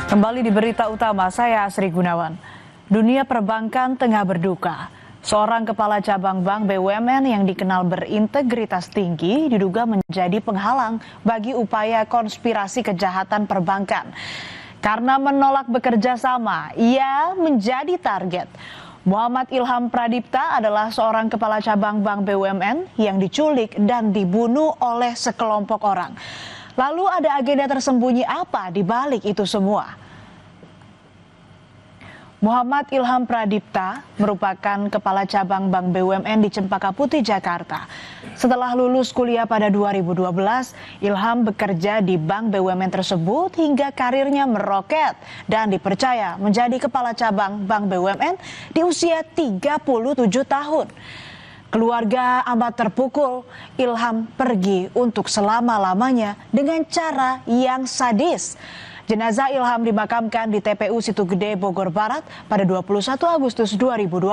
Kembali di berita utama, saya Asri Gunawan. Dunia perbankan tengah berduka. Seorang kepala cabang bank BUMN yang dikenal berintegritas tinggi diduga menjadi penghalang bagi upaya konspirasi kejahatan perbankan. Karena menolak bekerja sama, ia menjadi target. Muhammad Ilham Pradipta adalah seorang kepala cabang bank BUMN yang diculik dan dibunuh oleh sekelompok orang. Lalu ada agenda tersembunyi apa di balik itu semua? Muhammad Ilham Pradipta merupakan kepala cabang bank BUMN di Cempaka Putih, Jakarta. Setelah lulus kuliah pada 2012, Ilham bekerja di bank BUMN tersebut hingga karirnya meroket dan dipercaya menjadi kepala cabang bank BUMN di usia 37 tahun. Keluarga amat terpukul. Ilham pergi untuk selama-lamanya dengan cara yang sadis. Jenazah Ilham dimakamkan di TPU Situ Gede, Bogor Barat pada 21 Agustus 2025.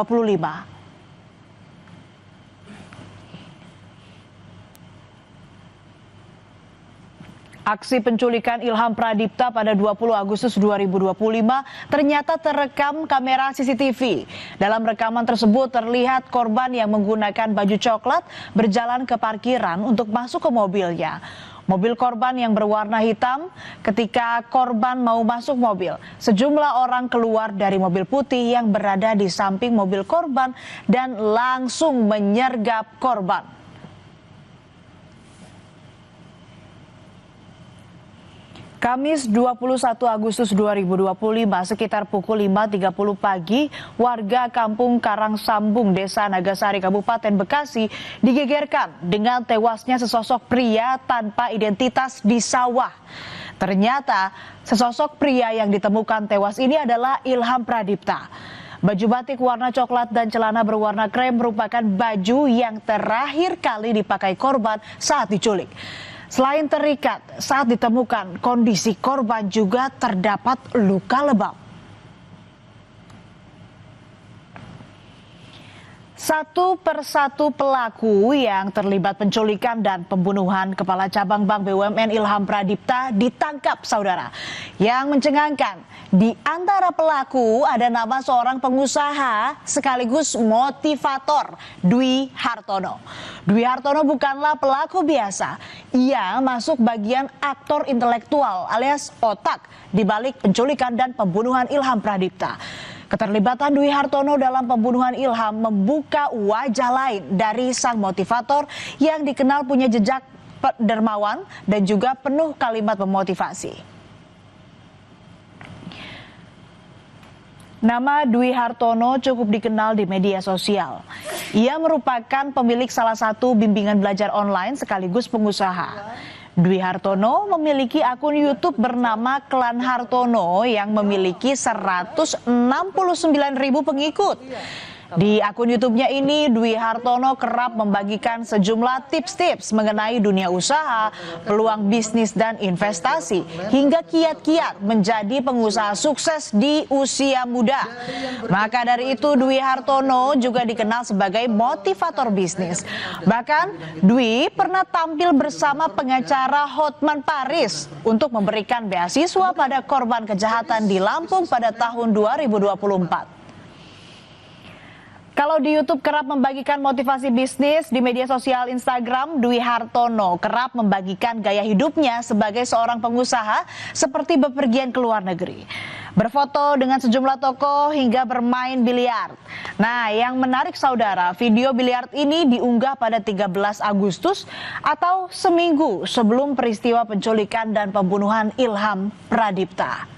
Aksi penculikan Ilham Pradipta pada 20 Agustus 2025 ternyata terekam kamera CCTV. Dalam rekaman tersebut terlihat korban yang menggunakan baju coklat berjalan ke parkiran untuk masuk ke mobilnya. Mobil korban yang berwarna hitam. Ketika korban mau masuk mobil, sejumlah orang keluar dari mobil putih yang berada di samping mobil korban dan langsung menyergap korban. Kamis 21 Agustus 2025 sekitar pukul 5.30 pagi, warga kampung Karangsambung, Desa Nagasari, Kabupaten Bekasi digegerkan dengan tewasnya sesosok pria tanpa identitas di sawah. Ternyata sesosok pria yang ditemukan tewas ini adalah Ilham Pradipta. Baju batik warna coklat dan celana berwarna krem merupakan baju yang terakhir kali dipakai korban saat diculik. Selain terikat, saat ditemukan kondisi korban juga terdapat luka lebam. Satu persatu pelaku yang terlibat penculikan dan pembunuhan kepala cabang bank BUMN Ilham Pradipta ditangkap, saudara. Yang mencengangkan, di antara pelaku ada nama seorang pengusaha sekaligus motivator, Dwi Hartono. Dwi Hartono bukanlah pelaku biasa. Ia masuk bagian aktor intelektual alias otak di balik penculikan dan pembunuhan Ilham Pradipta. Keterlibatan Dwi Hartono dalam pembunuhan Ilham membuka wajah lain dari sang motivator yang dikenal punya jejak dermawan dan juga penuh kalimat memotivasi. Nama Dwi Hartono cukup dikenal di media sosial. Ia merupakan pemilik salah satu bimbingan belajar online sekaligus pengusaha. Dwi Hartono memiliki akun YouTube bernama Klan Hartono yang memiliki 169.000 pengikut. Di akun YouTube-nya ini, Dwi Hartono kerap membagikan sejumlah tips-tips mengenai dunia usaha, peluang bisnis dan investasi, hingga kiat-kiat menjadi pengusaha sukses di usia muda. Maka dari itu, Dwi Hartono juga dikenal sebagai motivator bisnis. Bahkan, Dwi pernah tampil bersama pengacara Hotman Paris untuk memberikan beasiswa pada korban kejahatan di Lampung pada tahun 2024. Kalau di YouTube kerap membagikan motivasi bisnis, di media sosial Instagram, Dwi Hartono kerap membagikan gaya hidupnya sebagai seorang pengusaha seperti bepergian ke luar negeri, berfoto dengan sejumlah tokoh hingga bermain biliar. Nah, yang menarik saudara, video biliar ini diunggah pada 13 Agustus atau seminggu sebelum peristiwa penculikan dan pembunuhan Ilham Pradipta.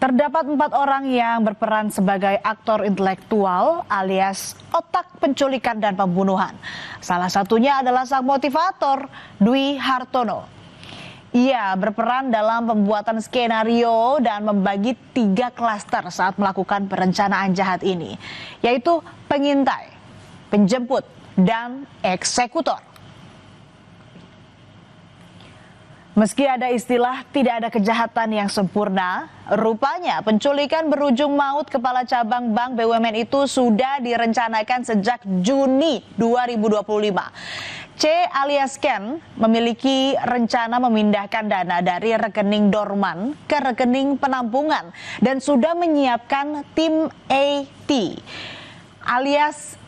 Terdapat 4 orang yang berperan sebagai aktor intelektual alias otak penculikan dan pembunuhan. Salah satunya adalah sang motivator, Dwi Hartono. Ia berperan dalam pembuatan skenario dan membagi 3 klaster saat melakukan perencanaan jahat ini, yaitu pengintai, penjemput, dan eksekutor. Meski ada istilah tidak ada kejahatan yang sempurna, rupanya penculikan berujung maut Kepala Cabang Bank BUMN itu sudah direncanakan sejak Juni 2025. C alias Ken memiliki rencana memindahkan dana dari rekening dorman ke rekening penampungan dan sudah menyiapkan tim AT alias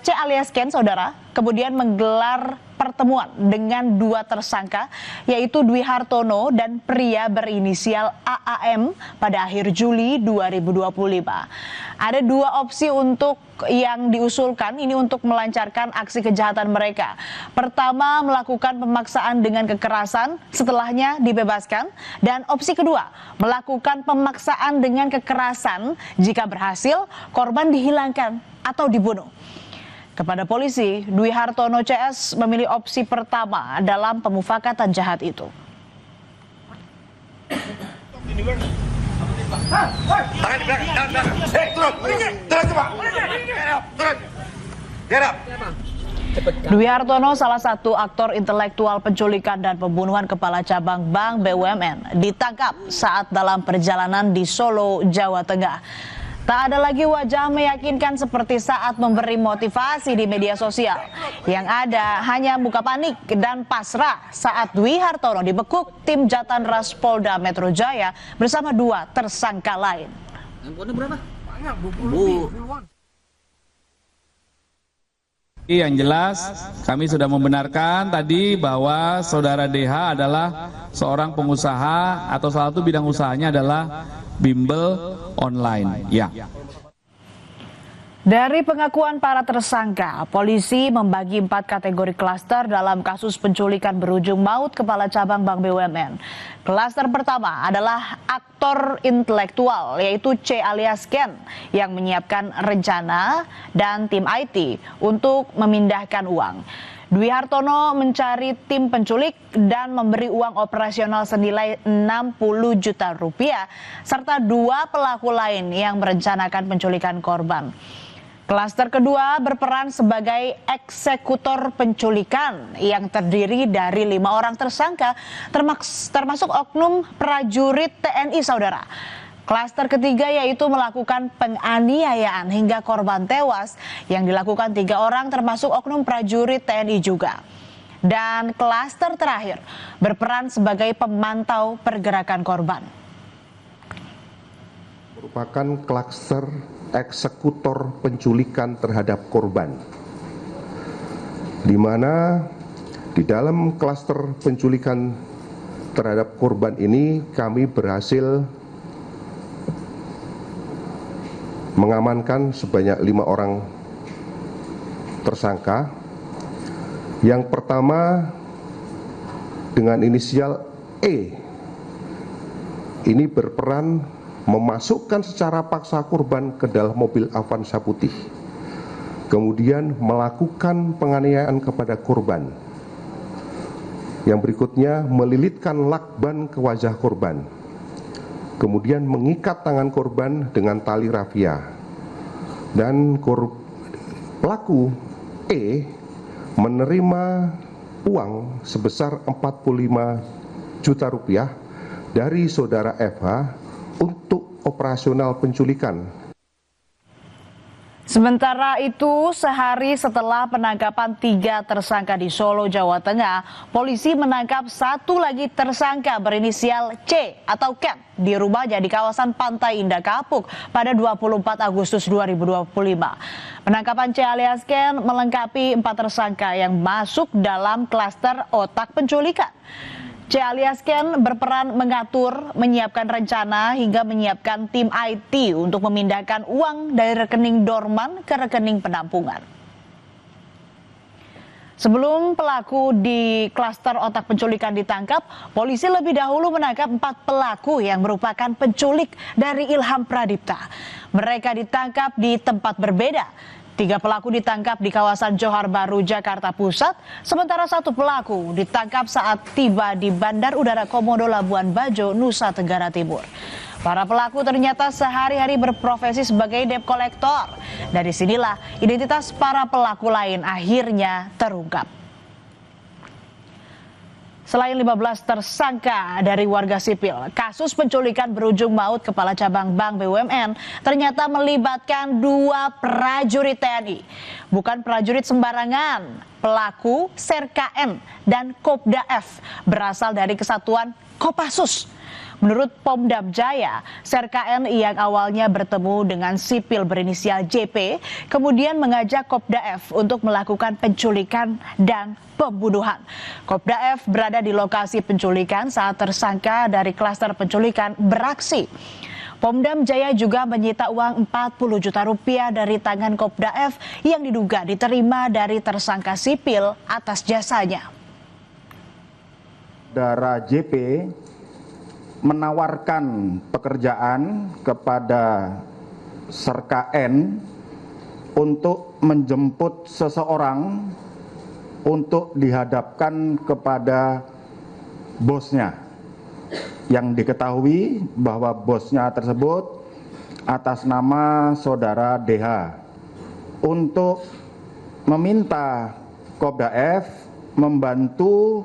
C alias Ken, saudara, kemudian menggelar pertemuan dengan dua tersangka yaitu Dwi Hartono dan pria berinisial AAM pada akhir Juli 2025. Ada dua opsi untuk yang diusulkan ini untuk melancarkan aksi kejahatan mereka. Pertama, melakukan pemaksaan dengan kekerasan, setelahnya dibebaskan. Dan opsi kedua, melakukan pemaksaan dengan kekerasan, jika berhasil korban dihilangkan atau dibunuh. Kepada polisi, Dwi Hartono CS memilih opsi pertama dalam pemufakatan jahat itu. Dwi Hartono, salah satu aktor intelektual penculikan dan pembunuhan Kepala Cabang Bank BUMN, ditangkap saat dalam perjalanan di Solo, Jawa Tengah. Tak ada lagi wajah meyakinkan seperti saat memberi motivasi di media sosial. Yang ada hanya muka panik dan pasrah saat Dwi Hartono dibekuk tim Jatanras Polda Metro Jaya bersama dua tersangka lain. Handphonenya berapa? Banyak, 20 lebih. Yang jelas kami sudah membenarkan tadi bahwa saudara DH adalah seorang pengusaha atau salah satu bidang usahanya adalah bimbel online. Ya. Dari pengakuan para tersangka, polisi membagi 4 kategori klaster dalam kasus penculikan berujung maut Kepala Cabang Bank BUMN. Klaster pertama adalah aktor intelektual, yaitu C alias Ken, yang menyiapkan rencana dan tim IT untuk memindahkan uang. Dwi Hartono mencari tim penculik dan memberi uang operasional senilai 60 juta rupiah, serta 2 pelaku lain yang merencanakan penculikan korban. Klaster kedua berperan sebagai eksekutor penculikan yang terdiri dari 5 orang tersangka, termasuk oknum prajurit TNI, saudara. Klaster ketiga yaitu melakukan penganiayaan hingga korban tewas yang dilakukan 3 orang termasuk oknum prajurit TNI juga. Dan klaster terakhir berperan sebagai pemantau pergerakan korban. Merupakan klaster eksekutor penculikan terhadap korban, di mana di dalam klaster penculikan terhadap korban ini kami berhasil mengamankan sebanyak 5 orang tersangka. Yang pertama dengan inisial E, ini berperan memasukkan secara paksa korban ke dalam mobil Avanza putih, kemudian melakukan penganiayaan kepada korban. Yang berikutnya melilitkan lakban ke wajah korban, kemudian mengikat tangan korban dengan tali rafia, dan pelaku E menerima uang sebesar 45 juta rupiah dari saudara FH untuk operasional penculikan. Sementara itu, sehari setelah penangkapan 3 tersangka di Solo, Jawa Tengah, polisi menangkap 1 lagi tersangka berinisial C atau Ken di rumahnya di kawasan Pantai Indah Kapuk pada 24 Agustus 2025. Penangkapan C alias Ken melengkapi 4 tersangka yang masuk dalam klaster otak penculikan. C alias Ken berperan mengatur, menyiapkan rencana hingga menyiapkan tim IT untuk memindahkan uang dari rekening dorman ke rekening penampungan. Sebelum pelaku di klaster otak penculikan ditangkap, polisi lebih dahulu menangkap 4 pelaku yang merupakan penculik dari Ilham Pradipta. Mereka ditangkap di tempat berbeda. 3 pelaku ditangkap di kawasan Johar Baru, Jakarta Pusat, sementara 1 pelaku ditangkap saat tiba di Bandar Udara Komodo Labuan Bajo, Nusa Tenggara Timur. Para pelaku ternyata sehari-hari berprofesi sebagai debt collector. Dari sinilah identitas para pelaku lain akhirnya terungkap. Selain 15 tersangka dari warga sipil, kasus penculikan berujung maut Kepala Cabang Bank BUMN ternyata melibatkan 2 prajurit TNI. Bukan prajurit sembarangan, pelaku Serka N dan Kopda F berasal dari Kesatuan Kopassus. Menurut Pomdam Jaya, Serka N yang awalnya bertemu dengan sipil berinisial JP, kemudian mengajak Kopda F untuk melakukan penculikan dan pembunuhan. Kopda F berada di lokasi penculikan saat tersangka dari klaster penculikan beraksi. Pomdam Jaya juga menyita uang 40 juta rupiah dari tangan Kopda F yang diduga diterima dari tersangka sipil atas jasanya. Saudara JP menawarkan pekerjaan kepada Serka N untuk menjemput seseorang untuk dihadapkan kepada bosnya, yang diketahui bahwa bosnya tersebut atas nama saudara DH, untuk meminta Kopda F membantu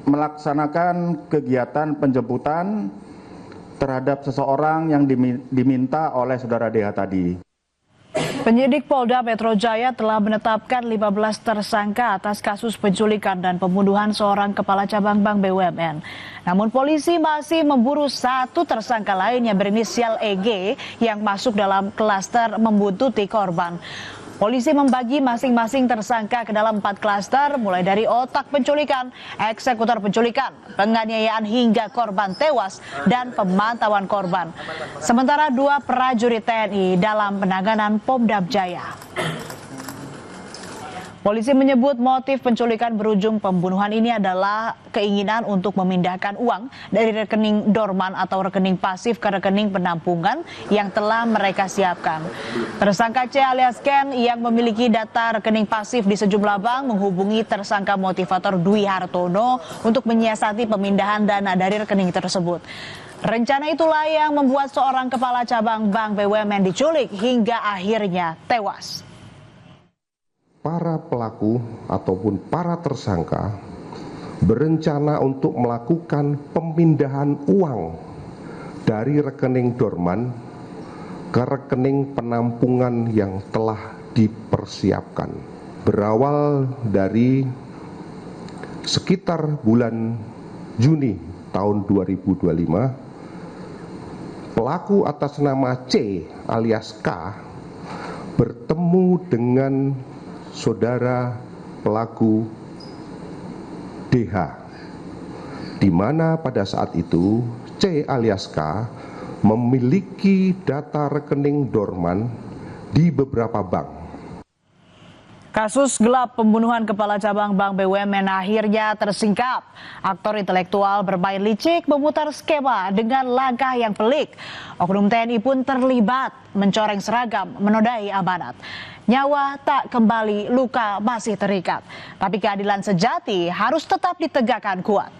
melaksanakan kegiatan penjemputan terhadap seseorang yang diminta oleh saudara DH tadi. Penyidik Polda Metro Jaya telah menetapkan 15 tersangka atas kasus penculikan dan pembunuhan seorang kepala cabang bank BUMN. Namun polisi masih memburu 1 tersangka lain yang berinisial EG yang masuk dalam klaster membuntuti korban. Polisi membagi masing-masing tersangka ke dalam 4 klaster, mulai dari otak penculikan, eksekutor penculikan, penganiayaan hingga korban tewas, dan pemantauan korban. Sementara 2 prajurit TNI dalam penanganan Pomdam Jaya. Polisi menyebut motif penculikan berujung pembunuhan ini adalah keinginan untuk memindahkan uang dari rekening dorman atau rekening pasif ke rekening penampungan yang telah mereka siapkan. Tersangka C alias Ken yang memiliki data rekening pasif di sejumlah bank menghubungi tersangka motivator Dwi Hartono untuk menyiasati pemindahan dana dari rekening tersebut. Rencana itulah yang membuat seorang kepala cabang bank BUMN diculik hingga akhirnya tewas. Para pelaku ataupun para tersangka berencana untuk melakukan pemindahan uang dari rekening dorman ke rekening penampungan yang telah dipersiapkan. Berawal dari sekitar bulan Juni tahun 2025, pelaku atas nama C alias K bertemu dengan saudara pelaku DH, di mana pada saat itu C alias K memiliki data rekening dorman di beberapa bank. Kasus gelap pembunuhan kepala cabang bank BUMN akhirnya tersingkap. Aktor intelektual bermain licik memutar skema dengan langkah yang pelik. Oknum TNI pun terlibat mencoreng seragam, menodai amanat. Nyawa tak kembali, luka masih terikat. Tapi keadilan sejati harus tetap ditegakkan kuat.